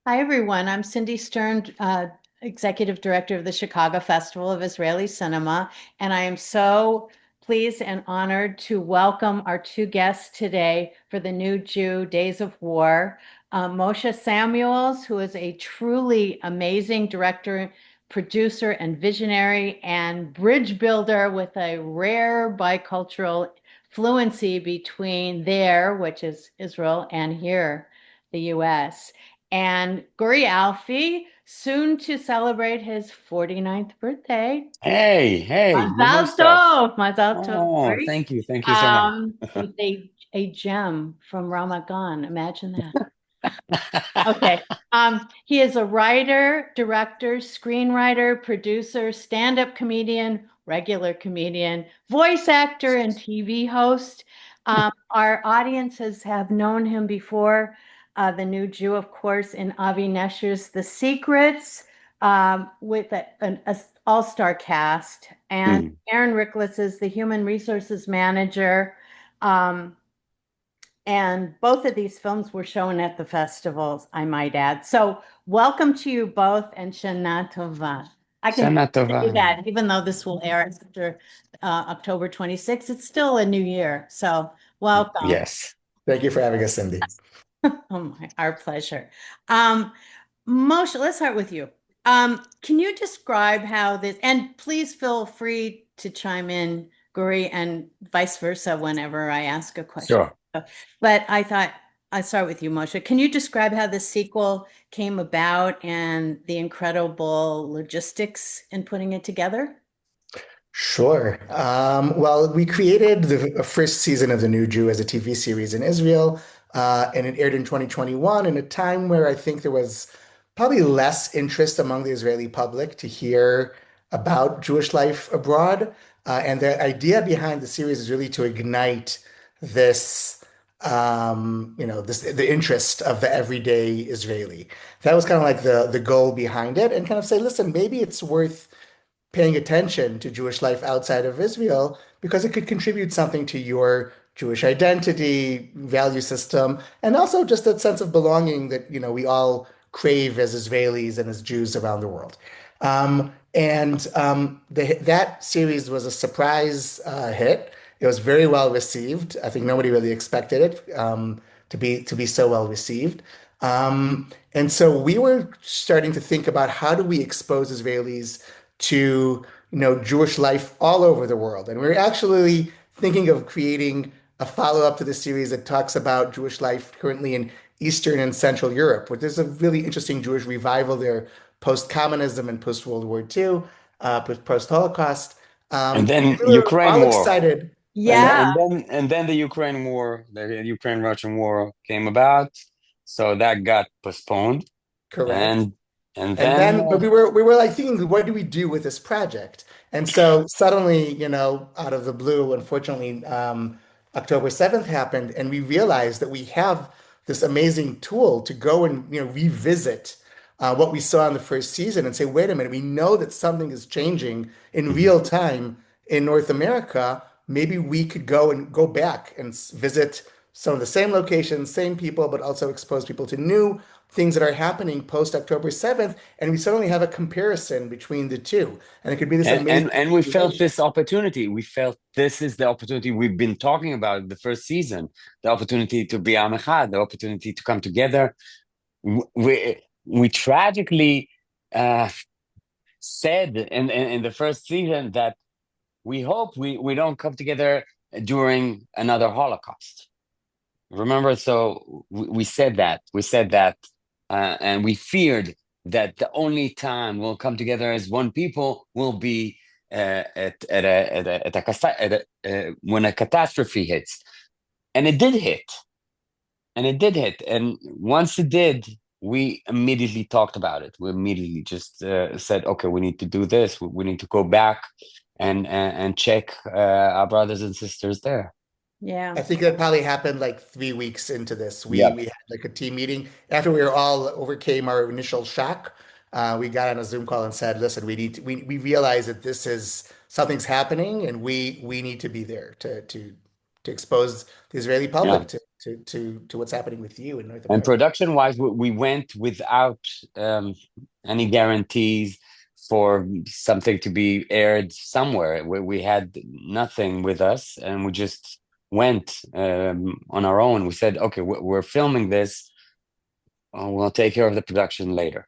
Hi, everyone. I'm Cindy Stern, Executive Director of the Chicago Festival of Israeli Cinema, and I am so pleased and honored to welcome our two guests today for the New Jew Days of War. Moshe Samuels, who is a truly amazing director, producer, and visionary, and bridge builder with a rare bicultural fluency between there, which is Israel, and here, the US. And Guri Alfi, soon to celebrate his 49th birthday. Hey, Mazal tov, Mazal tov, oh, Guri. thank you so much. With a gem from Ramadan. Imagine that. Okay. He is a writer, director, screenwriter, producer, stand-up comedian, regular comedian, voice actor, and TV host. Our audiences have known him before, the new Jew, of course, in Avi Nesher's The Secrets, with an all-star cast, and Mm. Aaron Rickless is the human resources manager. Um, and both of these films were shown at the festivals, I might add. So welcome to you both and Shana Tova. I can Shana say Tova. that even though this will air after October 26th, it's still a new year. So welcome. Yes. Thank you for having us, Cindy. Oh my, our pleasure. Um, Moshe, let's start with you. Can you describe how this, and please feel free to chime in, Guri, and vice versa whenever I ask a question. Sure. But I thought I'd start with you, Moshe. Can you describe how the sequel came about and the incredible logistics in putting it together? Sure. Well, we created the first season of The New Jew as a TV series in Israel, and it aired in 2021 in a time where I think there was probably less interest among the Israeli public to hear about Jewish life abroad. And the idea behind the series is really to ignite this, the interest of the everyday Israeli. That was kind of like the goal behind it, and kind of say, listen, maybe it's worth paying attention to Jewish life outside of Israel because it could contribute something to your Jewish identity, value system, and also just that sense of belonging that, we all crave as Israelis and as Jews around the world. That series was a surprise hit. It was very well received. I think nobody really expected it to be so well received. And so we were starting to think about how do we expose Israelis to Jewish life all over the world. And we're actually thinking of creating a follow-up to the series that talks about Jewish life currently in Eastern and Central Europe, where there's a really interesting Jewish revival there, post-communism and post-World War II, post-Holocaust. And then We were Ukraine all war. excited. What's And Yeah. that? and then and then the Ukraine war, the Ukraine-Russian war came about. So that got postponed. Correct. And and And then then, but we were like thinking, what do we do with this project? And so suddenly, out of the blue, unfortunately, October 7th happened, and we realized that we have this amazing tool to go and revisit what we saw in the first season and say, wait a minute, we know that something is changing in Mhm. real time in North America. Maybe we could go back and visit some of the same locations, same people, but also expose people to new things that are happening post October 7th, and we suddenly have a comparison between the two. And it could be this amazing And we felt simulation. this opportunity. We felt this is the opportunity we've been talking about the first season, the opportunity to be Am Echad, the opportunity to come together. We tragically uh, said in the first season that we hope we don't come together during another Holocaust. Remember, so we said that. We said that, and we feared that the only time we'll come together as one people will be when a catastrophe hits. And it did hit. And it did hit. And once it did, we immediately talked about it. We immediately just said, okay, we need to do this. We need to go back and check our brothers and sisters there. Yeah. I think that probably happened like 3 weeks into this. We Yep. we had like a team meeting after we were all overcame our initial shock. We got on a Zoom call and said, "Listen, we realize that this is something's happening, and we need to be there to to expose the Israeli Yeah. public to what's happening with you in North And America. production-wise, we went without um, any guarantees for something to be aired somewhere. We had nothing with us, and we just went on our own. We said, "Okay, we're filming this. We'll take care of the production later."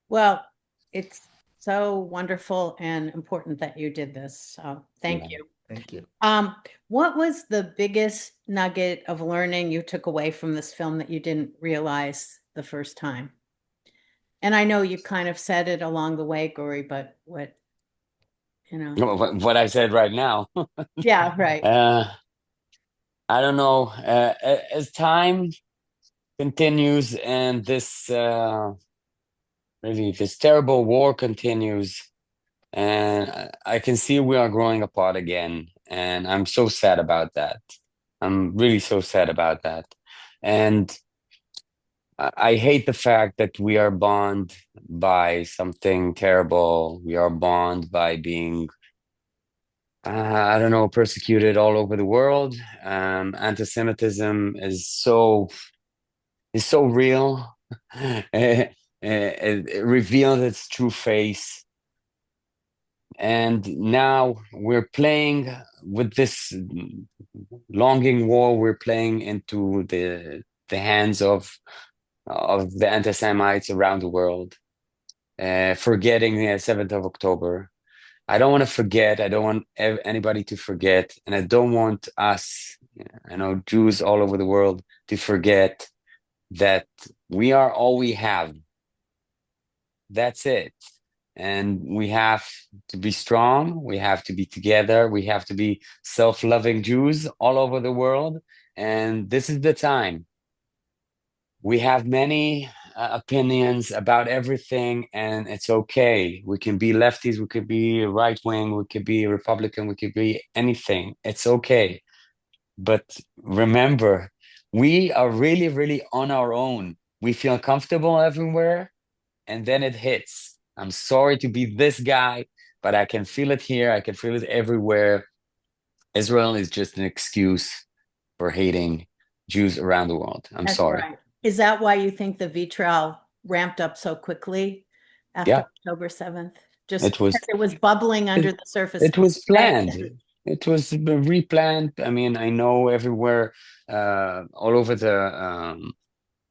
Well, it's so wonderful and important that you did this. So thank Yeah. you. Thank you. What was the biggest nugget of learning you took away from this film that you didn't realize the first time? And I know you kind of said it along the way, Guri, but what, you know? What I said right now. Yeah, right. Uh, I don't know. As time continues and this really this terrible war continues, and I can see we are growing apart again, and I'm so sad about that. I'm really so sad about that, and I hate the fact that we are bound by something terrible. We are bound by being, I don't know, persecuted all over the world. Anti-Semitism is so real. It revealed its true face. And now we're playing with this longing war. We're playing into the hands of the anti-Semites around the world, forgetting the 7th of October. I don't want to forget. I don't want anybody to forget. And I don't want us, I know Jews all over the world, to forget that we are all we have. That's it. And we have to be strong. We have to be together. We have to be self-loving Jews all over the world. And this is the time. We have many opinions about everything, and it's okay. We can be lefties, we could be right wing, we could be Republican, we could be anything. It's okay. But remember, we are really, really on our own. We feel comfortable everywhere, and then it hits. I'm sorry to be this guy, but I can feel it here. I can feel it everywhere. Israel is just an excuse for hating Jews around the world. I'm That's sorry. right. Is that why you think the vitriol ramped up so quickly after Yeah, October 7th? Just it because was it was bubbling under it, the surface, it was right? planned. It was replanned. I mean, I know everywhere, all over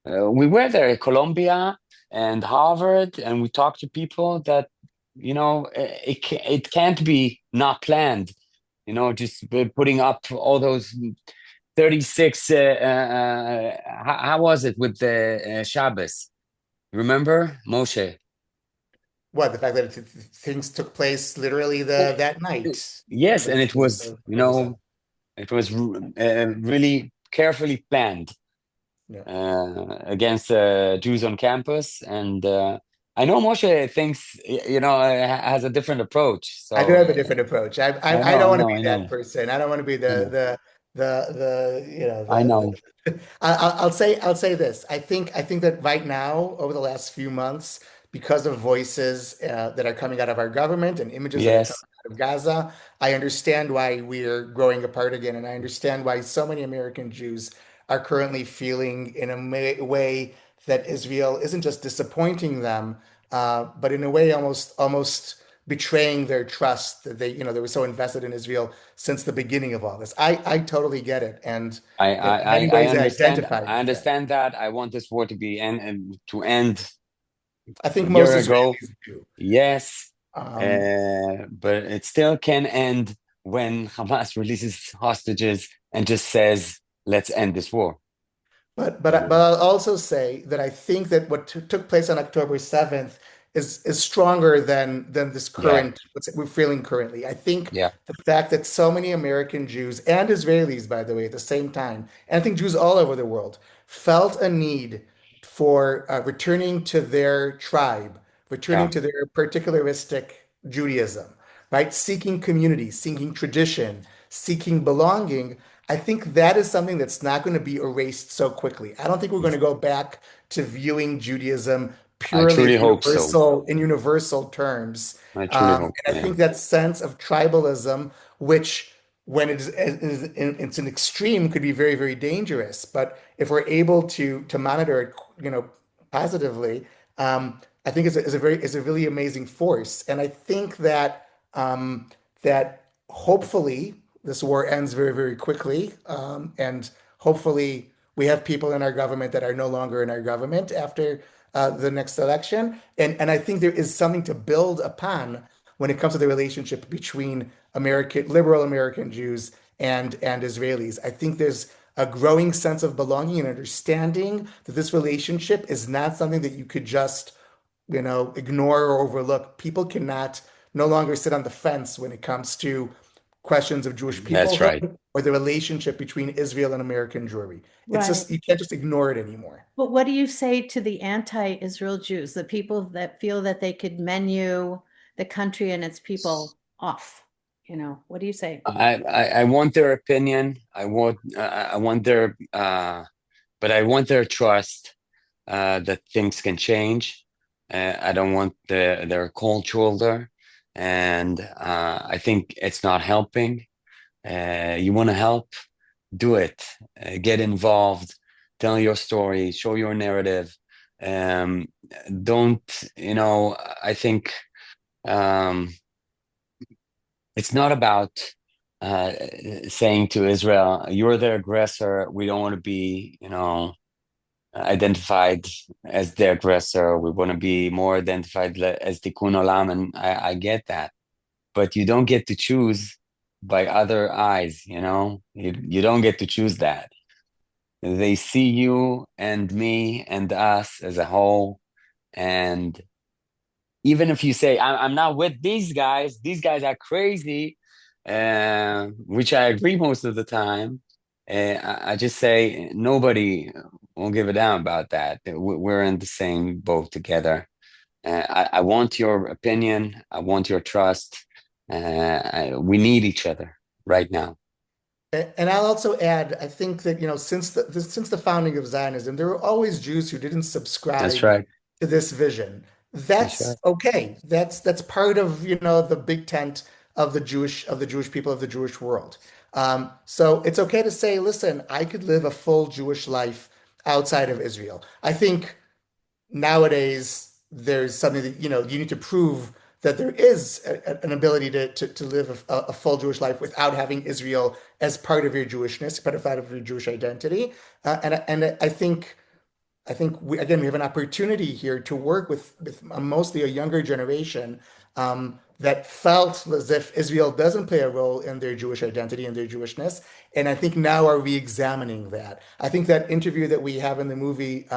we were there at Columbia and Harvard, and we talked to people that, it can't be not planned. Just putting up all those 36. How was it with the Shabbos? Remember, Moshe? What, the fact that things took place literally that night, Yes, the and it was, October 7th. it was really carefully planned Yeah. against Jews on campus. And I know Moshe thinks, has a different approach. I do So have a different approach. I I know, don't I want to know, be I that know, person. I don't want to be I know, I know. I'll say this. I think that right now, over the last few months, because of voices that are coming out of our government and images that are coming Yes, out of Gaza, I understand why we're growing apart again, and I understand why so many American Jews are currently feeling in a way that Israel isn't just disappointing them, but in a way almost betraying their trust that they were so invested in Israel since the beginning of all this. I totally get it, and I, in I, many I ways I understand. identify I with it. understand that. I want this war to be and to end I a think year most ago. Israelis do. Yes, Um, but it still can end when Hamas releases hostages and just says, "Let's end this war." but I'll also say that I think that what took place on October 7th is stronger than this Yeah, current what's we're feeling currently. I think yeah, the fact that so many American Jews and Israelis, by the way, at the same time, and I think Jews all over the world felt a need for returning to their tribe, returning yeah. to their particularistic Judaism, right? Seeking community, seeking tradition, seeking belonging. I think that is something that's not going to be erased so quickly. I don't think we're going to go back to viewing Judaism I purely truly hope so. in universal terms. I truly hope. And I Yeah, think that sense of tribalism, which when it's an extreme, could be very, very dangerous. But if we're able to monitor it, positively, I think is a really amazing force. And I think that that hopefully this war ends very, very quickly, and hopefully we have people in our government that are no longer in our government after the next election. And I think there is something to build upon when it comes to the relationship between liberal American Jews and Israelis. I think there's a growing sense of belonging and understanding that this relationship is not something that you could just, ignore or overlook. People cannot no longer sit on the fence when it comes to questions of Jewish That's right. peoplehood or the relationship between Israel and American Jewry. It's Right. just, you can't just ignore it anymore. But what do you say to the anti-Israel Jews, the people that feel that they could menu the country and its people off? What do you say? I want their opinion. I want their but I want their trust that things can change. I don't want their cold shoulder, and I think it's not helping. You want to help, do it. Get involved, tell your story, show your narrative. Um, don't, I think um, it's not about uh, saying to Israel, you're the aggressor. We don't want to be, identified as the aggressor. We want to be more identified as tikkun olam, and I get that. But you don't get to choose by other eyes, you don't get to choose that. They see you and me and us as a whole. And even if you say, I'm not with these guys are crazy, which I agree most of the time, I just say nobody will give a damn about that. We're in the same boat together. I want your opinion. I want your trust. We need each other right now. And I'll also add, I think that, since the founding of Zionism, there were always Jews who didn't That's subscribe right. to this vision. That's That's right. okay. That's part of, the big tent of the Jewish people of the Jewish world. So it's okay to say, listen, I could live a full Jewish life outside of Israel. I think nowadays there's something that you need to prove that there is an ability to live a full Jewish life without having Israel as part of your Jewishness, part of your Jewish identity. And I think we have an opportunity here to work with mostly a younger generation, that felt as if Israel doesn't play a role in their Jewish identity and their Jewishness. And I think now are re-examining that. I think that interview that we have in the movie,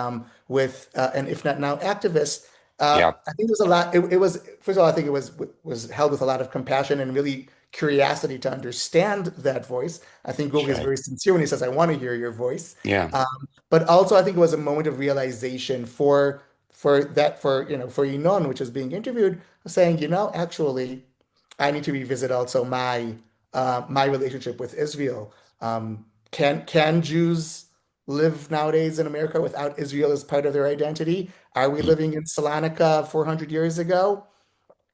with an If Not Now activist, Yeah. I think there's a lot. It was, first of all, I think it was held with a lot of compassion and really curiosity to understand that voice. I think That's Guri is right. very sincere when he says, "I want to hear your voice." Yeah. Um, but also, I think it was a moment of realization for Yinon, which is being interviewed, saying, actually, I need to revisit also my relationship with Israel. Can Jews live nowadays in America without Israel as part of their identity? Are we living in Salonika 400 years ago?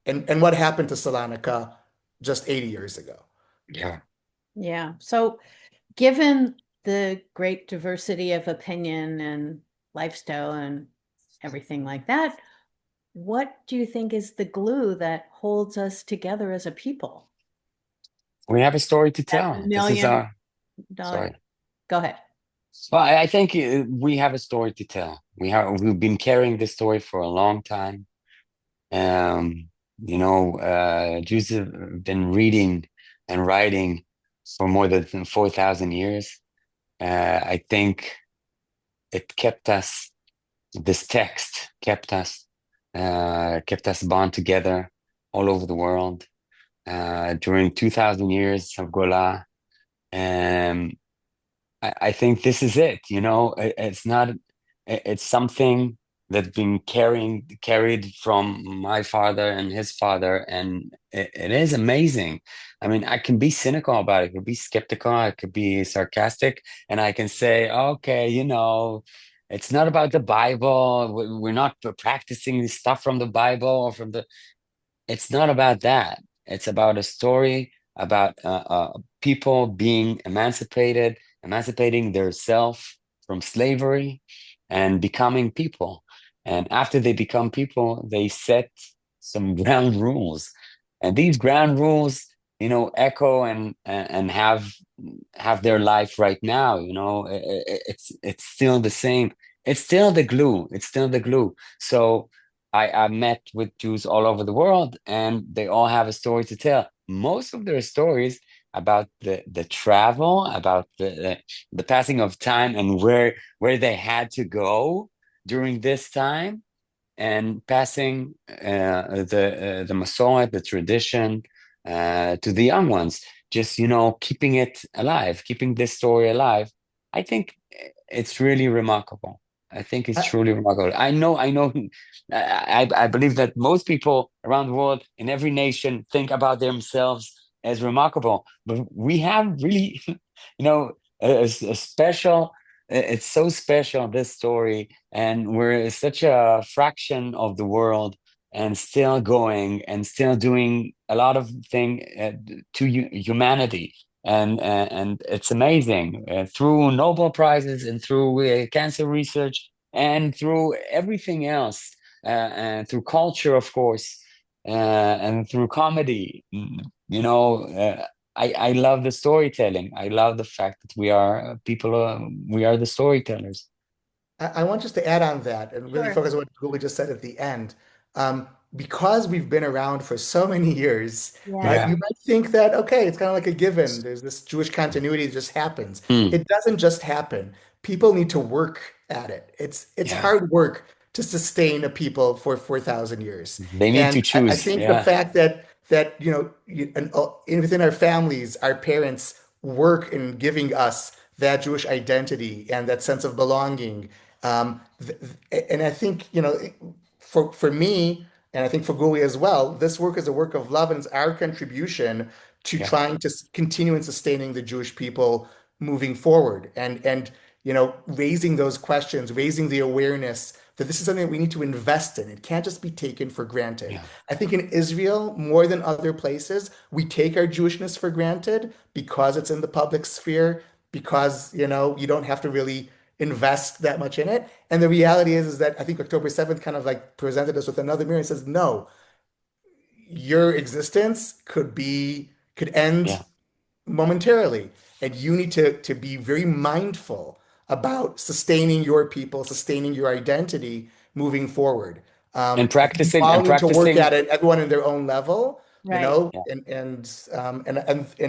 And what happened to Salonika just 80 years ago? Yeah. Yeah. So, given the great diversity of opinion and lifestyle and everything like that, what do you think is the glue that holds us together as a people? We have a story to That tell. This is million our, dollar. sorry. Go ahead. Well, I think we have a story to tell. We've been carrying this story for a long time. Jews have been reading and writing for more than 4,000 years. I think it kept us, this text kept us bound together all over the world during 2,000 years of Gola. Um, I think this is it. It's not. It's something that's been carried from my father and his father, and it is amazing. I mean, I can be cynical about it. I could be skeptical. I could be sarcastic, and I can say, okay, it's not about the Bible. We're not practicing stuff from the Bible or from the. It's not about that. It's about a story about people being emancipated, emancipating their self from slavery and becoming people. And after they become people, they set some ground rules. And these ground rules, echo and have their life right now. It's still the same. It's still the glue. It's still the glue. So I met with Jews all over the world, and they all have a story to tell. Most of their stories about the travel, about the passing of time, and where they had to go during this time, and passing the Masoret, the tradition, to the young ones. Just keeping it alive, keeping this story alive. I think it's really remarkable. I think it's truly remarkable. I know. I believe that most people around the world in every nation think about themselves as remarkable, but we have really, a special. It's so special, this story, and we're such a fraction of the world, and still going and still doing a lot of thing to humanity, and it's amazing through Nobel Prizes and through cancer research and through everything else, and through culture, of course, and through comedy. I love the storytelling. I love the fact that we are people. We are the storytellers. I want just to add on that and really Sure. focus on what Guri just said at the end. Because we've been around for so many years, right? Yes. You Yeah. might think that, okay, it's kind of like a given. There's this Jewish continuity that just happens. Mm. It doesn't just happen. People need to work at it. It's Yeah. hard work to sustain a people for 4,000 years. They need And to I choose. think the Yeah. fact that within our families, our parents work in giving us that Jewish identity and that sense of belonging. And I think, for me, and I think for Guli as well, this work is a work of love and it's our contribution to Yeah. trying to continue and sustaining the Jewish people moving forward and raising those questions, raising the awareness that this is something that we need to invest in. It can't just be taken for granted. Yeah. I think in Israel, more than other places, we take our Jewishness for granted because it's in the public sphere, because you don't have to really invest that much in it. And the reality is that I think October 7th kind of like presented us with another mirror and says, no, your existence could end Yeah. momentarily. And you need to be very mindful about sustaining your people, sustaining your identity moving forward. And I think we practicing all and need to work practicing. at it, everyone in their own level, Right. Yeah.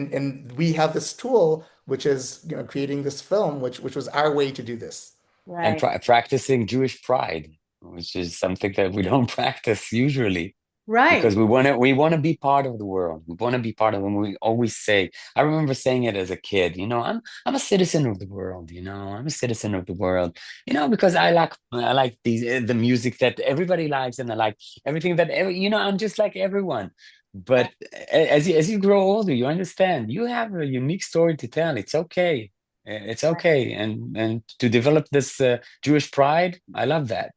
and we have this tool, which is creating this film, which was our way to do this. And Right. practicing Jewish pride, which is something that we don't practice usually, because Right. we want to be part of the world. We want to be part of when we always say. I remember saying it as a kid. I'm a citizen of the world. I'm a citizen of the world. Because I like the music that everybody likes, and I like everything that I'm just like everyone. Right. But as you grow older, you understand you have a unique story to tell. It's okay. It's okay, and to develop this Jewish pride, I love that.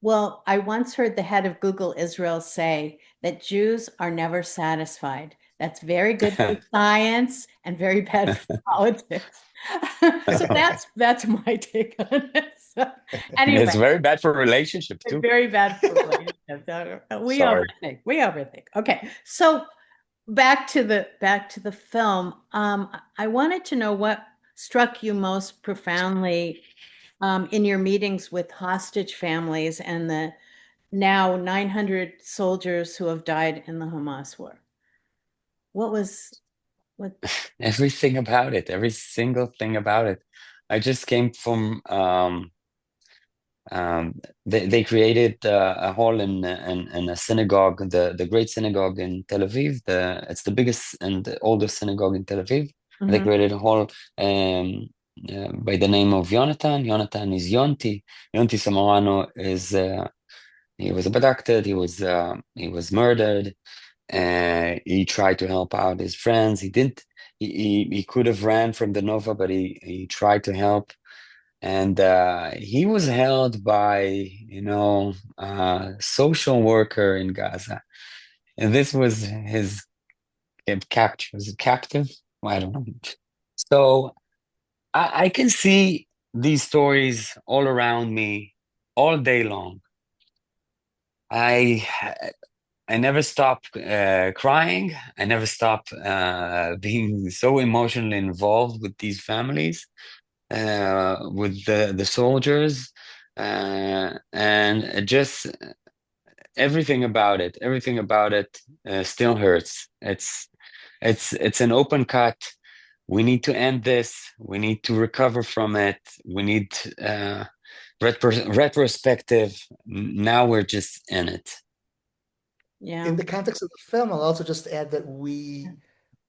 Well, I once heard the head of Google Israel say that Jews are never satisfied. That's very good for science and very bad for politics. So that's my take on it. So, And anyway, it's very bad for relationships too. very bad for relationships. We Sorry. overthink. We overthink. Okay, so back to the film. I wanted to know what struck you most profoundly in your meetings with hostage families and the now 900 soldiers who have died in the Hamas war. What was what? Everything about it, every single thing about it. I just came from they created a hall in a synagogue, the great synagogue in Tel Aviv. It's the biggest and the oldest synagogue in Tel Aviv. And they Mhm. created a hall um, by the name of Yonatan. Yonatan is Yonti. Yonti Samorano is he was abducted. He was murdered. He tried to help out his friends. He didn't. He could have ran from the Nova, but he tried to help, and he was held by social worker in Gaza, and this was his capture, is it captive? I don't know. So I can see these stories all around me all day long. I I never stop crying. I never stop being so emotionally involved with these families, with the soldiers, and just everything about it still hurts. It's an open cut. We need to end this. We need to recover from it. We need retrospective. Now we're just in it. In Yeah. the context of the film, I'll also just add that we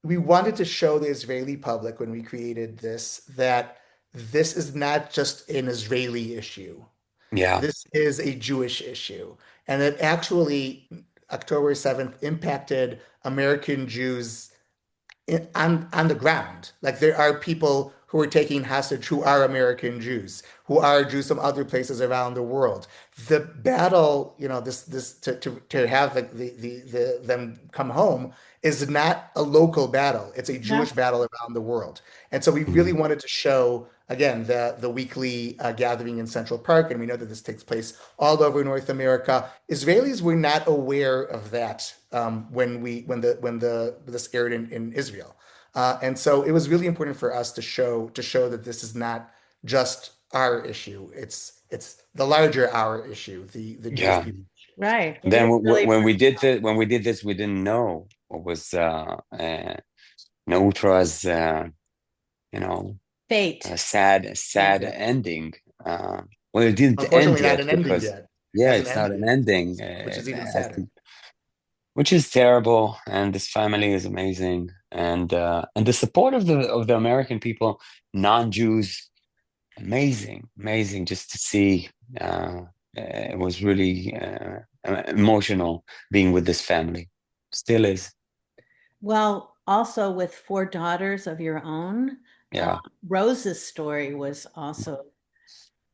wanted to show the Israeli public when we created this that this is not just an Israeli issue. Yeah, This is a Jewish issue, and that actually October 7th impacted American Jews on the ground. Like there are people who are taking hostage who are American Jews, who are Jews from other places around the world. The battle, this to have them come home is not a local battle. It's a No, Jewish battle around the world. And so we really mhm. wanted to show again the weekly gathering in Central Park, and we know that this takes place all over North America. Israelis were not aware of that when this aired in Israel, and so it was really important for us to show that this is not just our issue. It's the larger our issue, the Jewish Yeah. people. right. It Then is really when we did this, we didn't know what was Neutra's you know fate. sad Exactly. ending. Well, it didn't end Unfortunately, not yet an ending because yet. yeah, Hasn't it's not ended an yet, ending. which is It even has sadder. to, which is terrible. And this family is amazing, and the support of the American people, non-Jews, amazing, amazing. Just to see, it was really emotional being with this family. Still is, Well, also with four daughters of your own, uh, yeah, Rose's story was also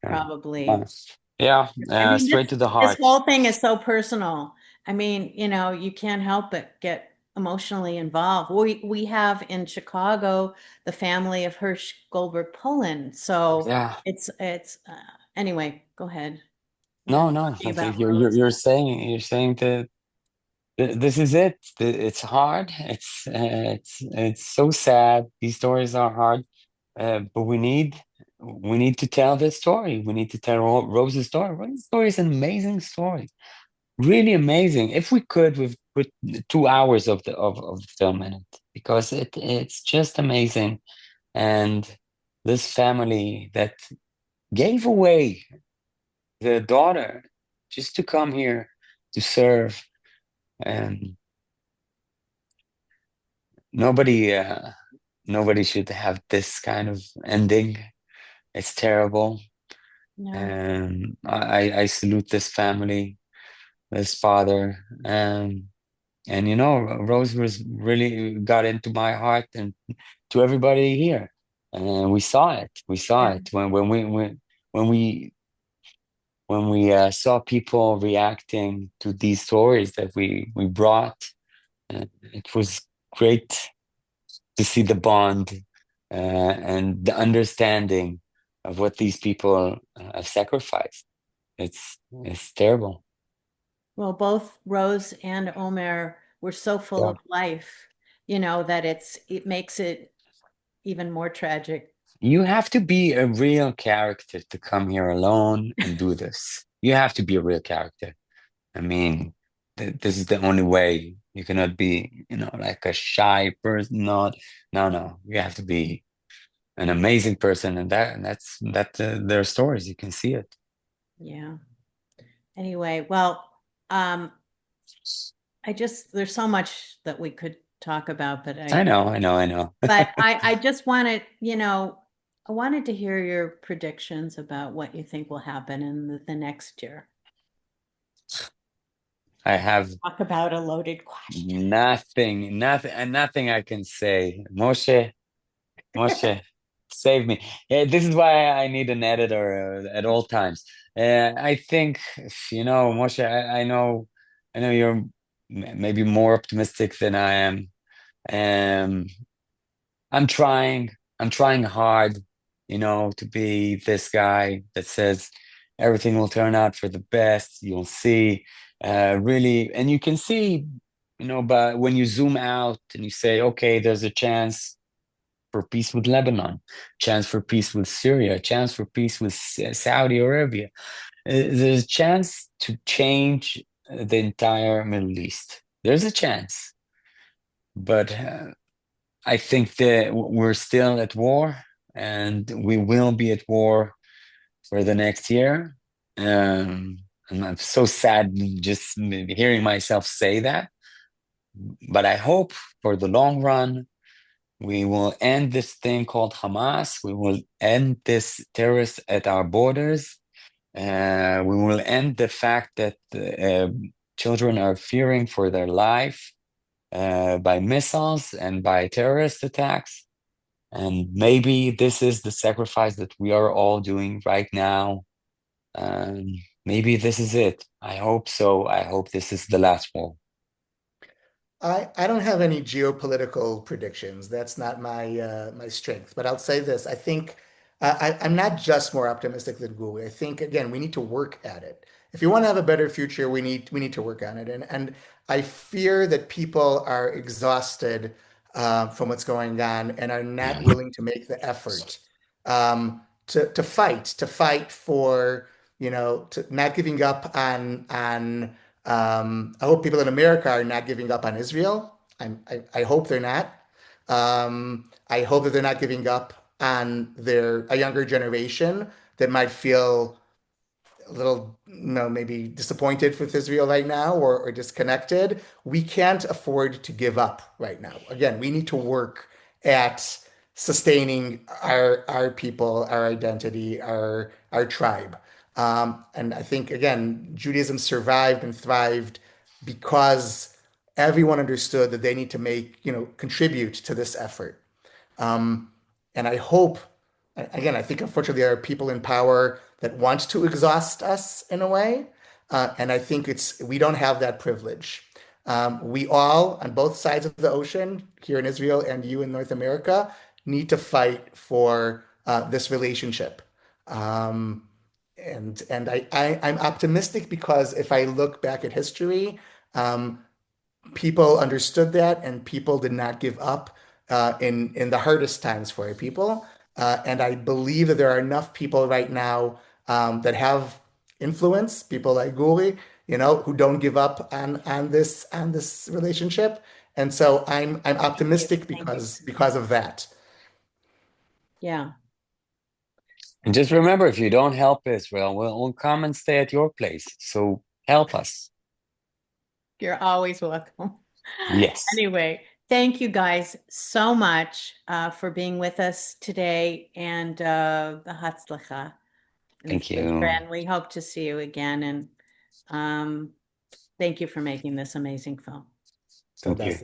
yeah, probably. honest. Yeah, I mean, straight to the this heart. whole thing is so personal. I mean, you can't help but get emotionally involved. We have in Chicago the family of Hirsch Goldberg Pullen. So Yeah. it's anyway, go ahead. You were No, no, talking I about think Rose. you're saying that this is it. It's hard. It's so sad. These stories are hard, but we need to tell this story. We need to tell Rose's story. Rose's story is an amazing story, really amazing. If we could, we've put 2 hours of the film in it because it's just amazing. And this family that gave away the daughter just to come here to serve. And nobody nobody should have this kind of ending. It's terrible. No, And I salute this family, this father. And Rose was really got into my heart and to everybody here. And we saw it. We saw yeah, it when we saw people reacting to these stories that we brought. It was great to see the bond and the understanding of what these people have sacrificed. It's terrible. well, both Rose and Omer were so full Yeah. of life, that it makes it even more tragic. You have to be a real character to come here alone and do this. You have to be a real character. I mean, this is the only way. You cannot be, like a shy person. Not, no, no. You have to be an amazing person, and that's their stories. You can see it. Yeah. Anyway, well, um, there's so much that we could talk about, but I know, I know, I know. I just wanted, I wanted to hear your predictions about what you think will happen in the next year. I have Talk about a loaded question. nothing I can say. Moshe, save me. This is why I need an editor at all times. I think, Moshe, I know you're maybe more optimistic than I am. Um, I'm trying. I'm trying hard, to be this guy that says everything will turn out for the best. You'll see, really, and you can see, but when you zoom out and you say, okay, there's a chance for peace with Lebanon, chance for peace with Syria, chance for peace with Saudi Arabia. There's a chance to change the entire Middle East. There's a chance, but I think that we're still at war, and we will be at war for the next year. And I'm so sad just hearing myself say that. But I hope for the long run, we will end this thing called Hamas. We will end this terrorist at our borders. We will end the fact that children are fearing for their life by missiles and by terrorist attacks. And maybe this is the sacrifice that we are all doing right now. Maybe this is it. I hope so. I hope this is the last war. I don't have any geopolitical predictions. That's not my strength. But I'll say this: I think I'm not just more optimistic than Guri. I think again we need to work at it. If you want to have a better future, we need to work on it. And I fear that people are exhausted from what's going on and are not willing to make the effort to fight for not giving up on I hope people in America are not giving up on Israel. I hope they're not. I hope that they're not giving up on a younger generation that might feel a little, maybe disappointed with Israel right now or disconnected. We can't afford to give up right now. Again, we need to work at sustaining our people, our identity, our tribe. And I think again, Judaism survived and thrived because everyone understood that they need to contribute to this effort. Um, and I hope, again, I think unfortunately there are people in power that want to exhaust us in a way. And I think we don't have that privilege. We all, on both sides of the ocean, here in Israel and you in North America, need to fight for this relationship. Um, and I'm optimistic because if I look back at history, um, people understood that and people did not give up in the hardest times for people. And I believe that there are enough people right now that have influence, people like Guri, who don't give up on this relationship. And so I'm Thank you. optimistic Thank you. because of that. Yeah. And just remember, if you don't help Israel, we'll come and stay at your place. So help us. You're always welcome. Yes. Anyway, thank you guys so much for being with us today and the Hatzlacha in the Thank future. you. And we hope to see you again. And um, thank you for making this amazing film. So Thank you. that's